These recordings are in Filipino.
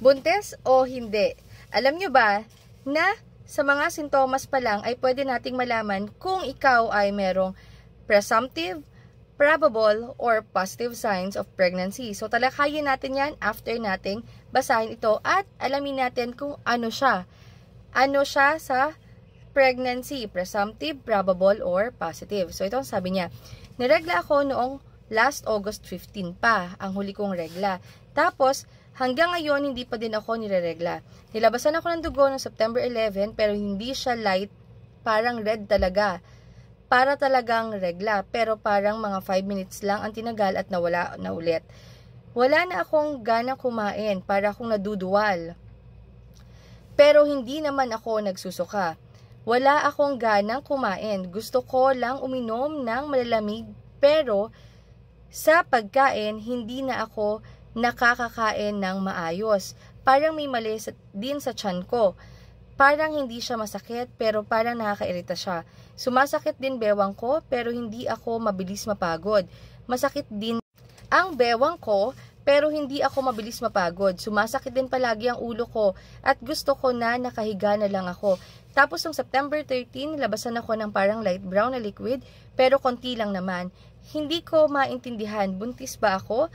Buntis o hindi? Alam nyo ba na sa mga sintomas pa lang ay pwede nating malaman kung ikaw ay merong presumptive, probable, or positive signs of pregnancy. So talakayin natin yan after nating basahin ito at alamin natin kung ano siya. Ano siya sa pregnancy, presumptive, probable, or positive. So ito ang sabi niya, niregla ako noong last August 15 pa, ang huli kong regla. Tapos, hanggang ngayon, hindi pa din ako nireregla. Nilabasan ako ng dugo noong September 11, pero hindi siya light, parang red talaga. Para talagang regla, pero parang mga 5 minutes lang ang tinagal at nawala na ulit. Wala na akong ganang kumain, para akong naduduwal. Pero hindi naman ako nagsusuka. Wala akong ganang kumain. Gusto ko lang uminom ng malalamig, pero sa pagkain, hindi na ako nakakakain ng maayos. Parang may mali din sa tiyan ko. Parang hindi siya masakit, pero parang nakakairita siya. Sumasakit din bewang ko, pero hindi ako mabilis mapagod. Masakit din ang bewang ko, pero hindi ako mabilis mapagod. Sumasakit din palagi ang ulo ko, at gusto ko na nakahiga na lang ako. Tapos noong September 13, labasan ako ng parang light brown na liquid, pero konti lang naman. Hindi ko maintindihan, buntis ba ako?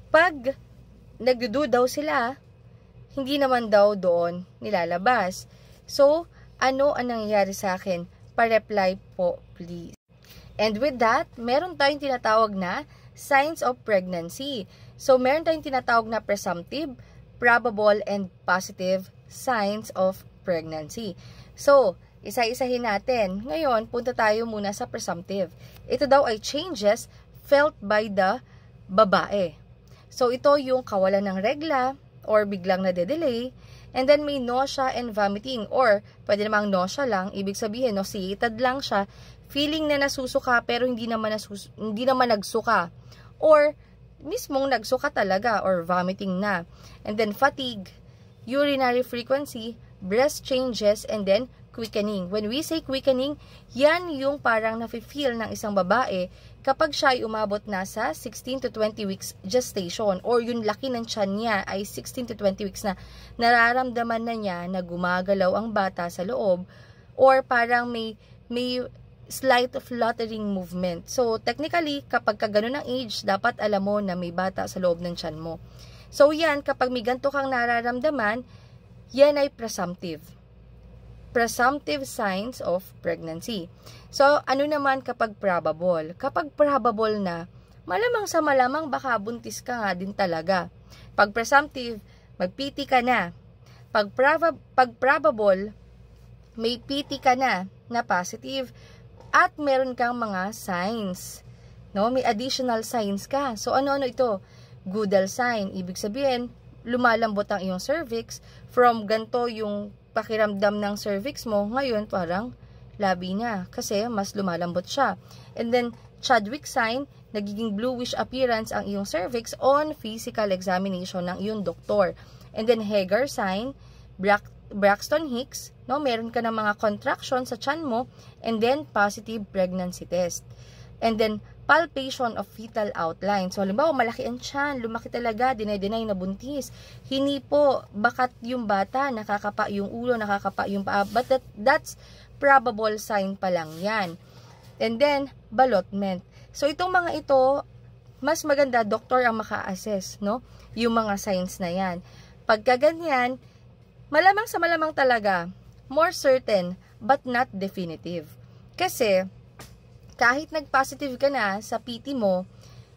Pag nagdudu daw sila, hindi naman daw doon nilalabas. So, ano ang nangyayari sa akin? Pa-reply po, please. And with that, meron tayong tinatawag na signs of pregnancy. So, meron tayong tinatawag na presumptive, probable, and positive signs of pregnancy. So, isa-isahin natin. Ngayon, punta tayo muna sa presumptive. Ito daw ay changes felt by the babae. So, ito yung kawalan ng regla or biglang nade-delay. And then, may nausea and vomiting or pwede namang nausea lang. Ibig sabihin, nauseated lang siya. Feeling na nasusuka pero hindi naman nagsuka. Or, mismong nagsuka talaga or vomiting na. And then, fatigue, urinary frequency, breast changes, and then quickening. When we say quickening, yan yung parang nafe-feel ng isang babae kapag siya ay umabot na sa 16 to 20 weeks gestation or yung laki ng tiyan niya ay 16 to 20 weeks na nararamdaman na niya na gumagalaw ang bata sa loob or parang may slight fluttering movement. So, technically, kapag ganun ang age, dapat alam mo na may bata sa loob ng tiyan mo. So, yan, kapag may ganito kang nararamdaman, yan ay presumptive. Presumptive signs of pregnancy. So, ano naman kapag probable? Kapag probable na, malamang sa malamang baka buntis ka nga din talaga. Pag presumptive, mag-PT ka na. Pag probable, may PT ka na positive at meron kang mga signs. No? May additional signs ka. So, ano-ano ito? Goodal sign. Ibig sabihin, lumalambot ang iyong cervix. From ganito yung pakiramdam ng cervix mo, ngayon parang labi na kasi mas lumalambot siya. And then, Chadwick sign, nagiging bluish appearance ang iyong cervix on physical examination ng iyong doktor. And then, Hager sign, Braxton Hicks, no, meron ka ng mga contraction sa tiyan mo, and then, positive pregnancy test. And then, palpation of fetal outline. So, halimbawa, malaki ang tiyan, lumaki talaga, dinay-deny na buntis. Hinipo, bakat yung bata, nakakapa yung ulo, nakakapa yung paa. But that's probable sign pa lang yan. And then, ballotment. So, itong mga ito, mas maganda, doktor ang maka-assess, no? Yung mga signs na yan. Pagka ganyan, malamang sa malamang talaga, more certain, but not definitive. Kasi, kahit nag-positive ka na sa PT mo,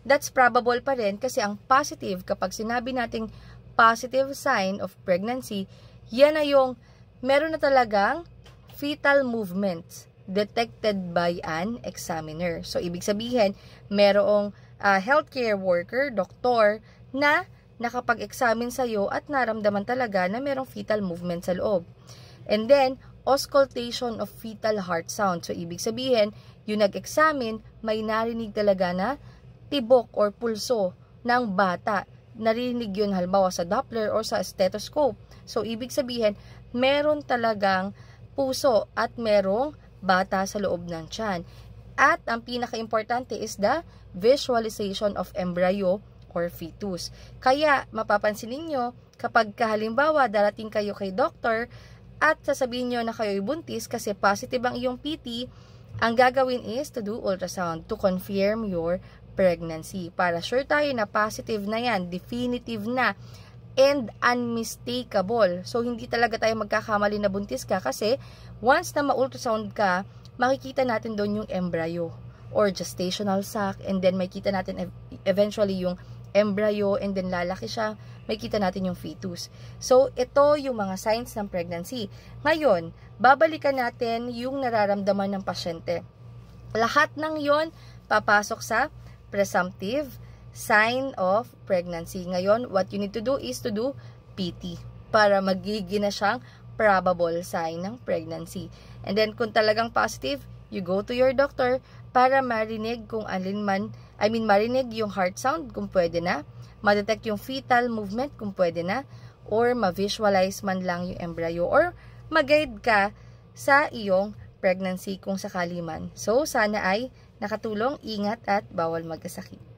that's probable pa rin kasi ang positive, kapag sinabi nating positive sign of pregnancy, yan na yung meron na talagang fetal movements detected by an examiner. So, ibig sabihin, merong healthcare worker, doktor, na nakapag-examine sa'yo at naramdaman talaga na merong fetal movement sa loob. And then, auscultation of fetal heart sound. So, ibig sabihin, yung nag-examine, may narinig talaga na tibok or pulso ng bata. Narinig yun halimbawa sa Doppler or sa stethoscope. So, ibig sabihin, meron talagang puso at merong bata sa loob ng tiyan. At ang pinaka-importante is the visualization of embryo or fetus. Kaya, mapapansin ninyo, kapag halimbawa darating kayo kay doktor at sasabihin nyo na kayo'y buntis kasi positive ang iyong PT, ang gagawin is to do ultrasound to confirm your pregnancy. Para sure tayo na positive na yan, definitive na, and unmistakable. So, hindi talaga tayo magkakamali na buntis ka kasi once na ma-ultrasound ka, makikita natin doon yung embryo or gestational sac, and then makikita natin eventually yung embryo, and then lalaki siya, makikita natin yung fetus. So, ito yung mga signs ng pregnancy. Ngayon, babalikan natin yung nararamdaman ng pasyente. Lahat ng yon papasok sa presumptive sign of pregnancy. Ngayon, what you need to do is to do PT para magiging na siyang probable sign ng pregnancy. And then, kung talagang positive, you go to your doctor para marinig kung marinig yung heart sound kung pwede na, ma-detect yung fetal movement kung pwede na, or ma-visualize man lang yung embryo, or mag-guide ka sa iyong pregnancy kung sakali man. So, sana ay nakatulong, ingat at bawal magkasakit.